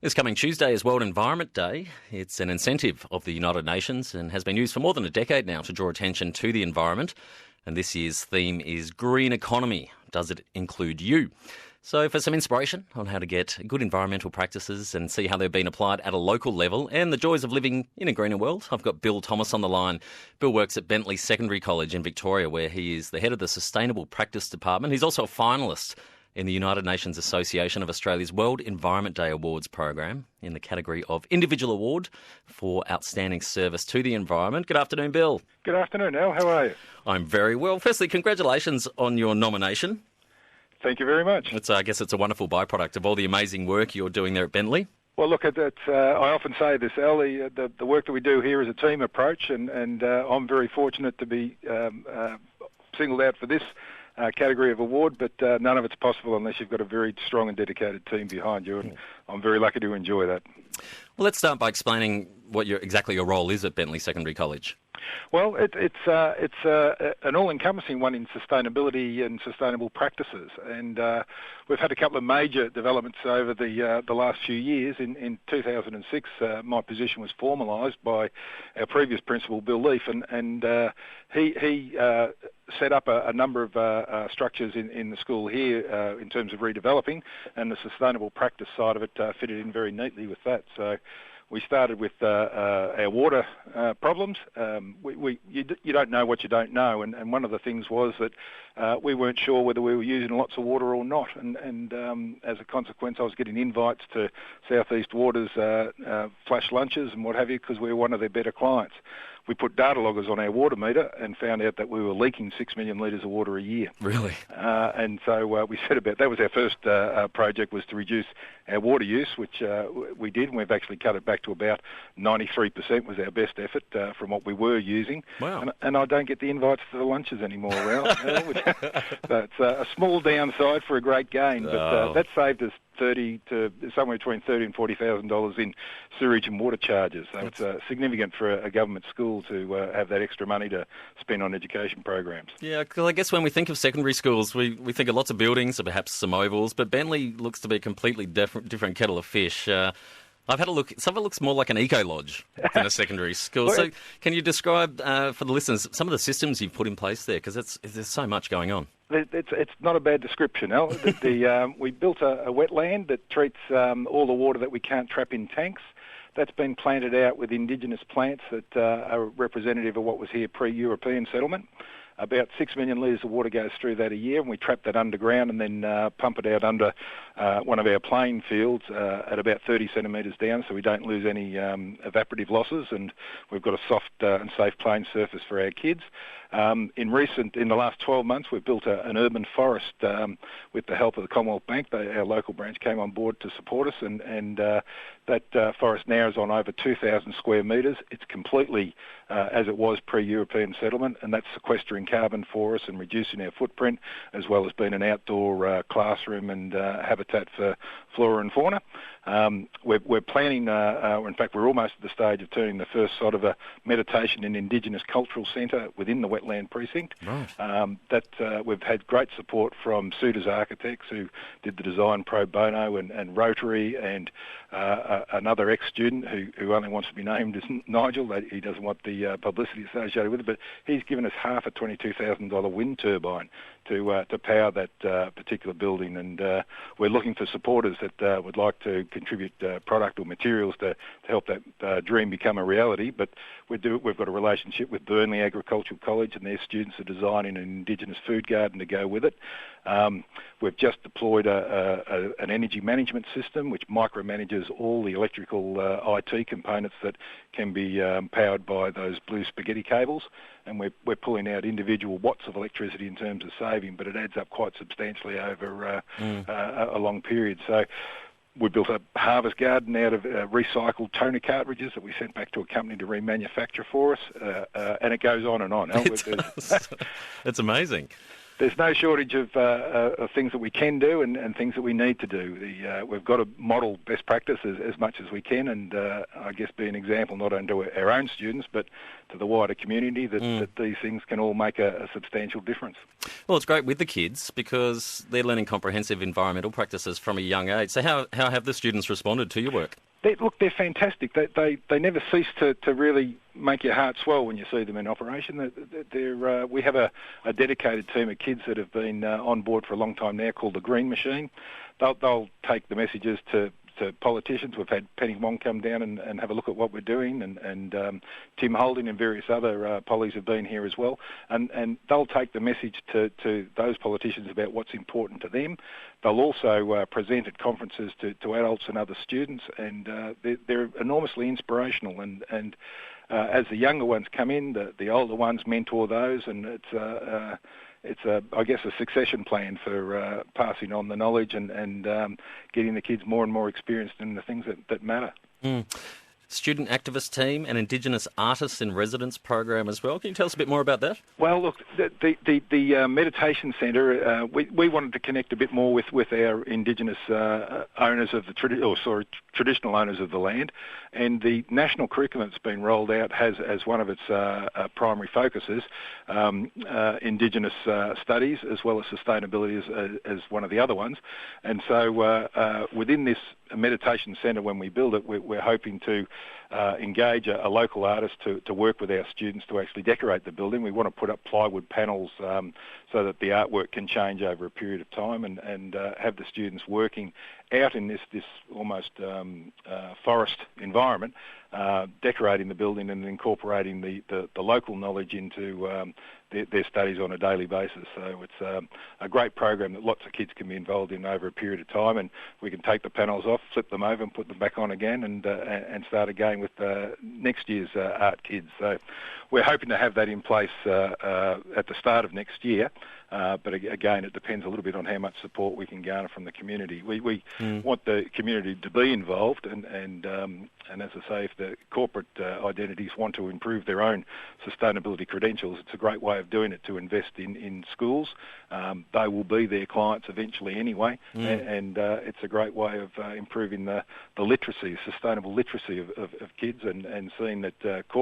This coming Tuesday is World Environment Day. It's an incentive of the United Nations and has been used for more than a decade now to draw attention to the environment. And this year's theme is Green Economy. Does it include you? So for some inspiration on how to get good environmental practices and see how they've been applied at a local level and the joys of living in a greener world, I've got Bill Thomas on the line. Bill works at Bentleigh Secondary College in Victoria, where he is the head of the Sustainable Practice Department. He's also a finalist in the United Nations Association of Australia's World Environment Day Awards program in the category of Individual Award for Outstanding Service to the Environment. Good afternoon, Bill. Good afternoon, Al. How are you? I'm very well. Firstly, congratulations on your nomination. Thank you very much. I guess it's a wonderful byproduct of all the amazing work you're doing there at Bentleigh. Well, look, I often say this, Al, the work that we do here is a team approach, and I'm very fortunate to be singled out for this category of award, but none of it's possible unless you've got a very strong and dedicated team behind you, and I'm very lucky to enjoy that. Well, let's start by explaining what exactly your role is at Bentleigh Secondary College. Well, it's an all-encompassing one in sustainability and sustainable practices, and we've had a couple of major developments over the last few years. In 2006, my position was formalised by our previous principal, Bill Leaf, and he set up a number of structures in the school here in terms of redeveloping, and the sustainable practice side of it fitted in very neatly with that. So we started with our water problems. You don't know what you don't know, and one of the things was that we weren't sure whether we were using lots of water or not, and as a consequence I was getting invites to South East Water's flash lunches and what have you, because we were one of their better clients. We put data loggers on our water meter and found out that we were leaking 6 million litres of water a year. Really? And so we set about, that was our first project, was to reduce our water use, which we did, and we've actually cut it back to about 93% was our best effort from what we were using. Wow. And I don't get the invites to the lunches anymore, Ralph. So it's a small downside for a great gain, but that saved us somewhere between $30,000 and $40,000 in sewage and water charges. So it's significant for a government school to have that extra money to spend on education programs. Yeah, because I guess when we think of secondary schools, we think of lots of buildings, or perhaps some ovals, but Bentleigh looks to be a completely different kettle of fish. I've had a look. Some of it looks more like an eco-lodge than a secondary school. So can you describe for the listeners some of the systems you've put in place there? Because there's so much going on. It's not a bad description, Al. We built a wetland that treats all the water that we can't trap in tanks. That's been planted out with indigenous plants that are representative of what was here pre-European settlement. About 6 million litres of water goes through that a year, and we trap that underground and then pump it out under one of our playing fields at about 30 centimetres down, so we don't lose any evaporative losses, and we've got a soft and safe playing surface for our kids. In the last 12 months, we've built an urban forest with the help of the Commonwealth Bank. Our local branch came on board to support us, and that forest now is on over 2,000 square metres. It's completely as it was pre-European settlement, and that's sequestering carbon for us and reducing our footprint, as well as being an outdoor classroom and habitat for flora and fauna. We're planning, in fact, we're almost at the stage of turning the first sort of a meditation and Indigenous cultural centre within the wetland precinct. Right. We've had great support from Suitors Architects, who did the design pro bono, and Rotary, and another ex-student who only wants to be named as Nigel. He doesn't want the publicity associated with it, but he's given us half a $22,000 wind turbine to power that particular building, and we're looking for supporters that would like to contribute product or materials to help that dream become a reality. But we've got a relationship with Bentleigh Agricultural College, and their students are designing an Indigenous food garden to go with it. We've just deployed an energy management system which micromanages all the electrical IT components that can be powered by those blue spaghetti cables, and we're pulling out individual watts of electricity in terms of saving, but it adds up quite substantially over a long period. So we built a harvest garden out of recycled toner cartridges that we sent back to a company to remanufacture for us, and it goes on and on. It's amazing. There's no shortage of things that we can do and things that we need to do. We've got to model best practices as much as we can, and I guess be an example not only to our own students but to the wider community that these things can all make a substantial difference. Well, it's great with the kids because they're learning comprehensive environmental practices from a young age. So how have the students responded to your work? They're fantastic. They never cease to really make your heart swell when you see them in operation. We have a dedicated team of kids that have been on board for a long time now called the Green Machine. They'll take the messages to politicians. We've had Penny Wong come down and have a look at what we're doing, and Tim Holding and various other pollies have been here as well, and they'll take the message to those politicians about what's important to them. They'll also present at conferences to adults and other students, and they're enormously inspirational, and as the younger ones come in, the older ones mentor those, and it's I guess, a succession plan for passing on the knowledge and getting the kids more and more experienced in the things that matter. Student activist team and Indigenous artists in residence program as well. Can you tell us a bit more about that? Well, look, the meditation centre, we wanted to connect a bit more with our Indigenous owners of the traditional owners of the land, and the national curriculum that's been rolled out has as one of its primary focuses Indigenous studies as well as sustainability as one of the other ones, and so within this meditation centre, when we build it, we're hoping to engage a local artist to work with our students to actually decorate the building. We want to put up plywood panels so that the artwork can change over a period of time, and have the students working out in this almost forest environment, decorating the building and incorporating the local knowledge into their studies on a daily basis. So it's a great program that lots of kids can be involved in over a period of time, and we can take the panels off, flip them over and put them back on again, and start again with next year's art kids. So we're hoping to have that in place at the start of next year. But again, it depends a little bit on how much support we can garner from the community. We want the community to be involved, and as I say, if the corporate identities want to improve their own sustainability credentials, it's a great way of doing it to invest in schools. They will be their clients eventually anyway, and it's a great way of improving the literacy, sustainable literacy of kids, and seeing that corporate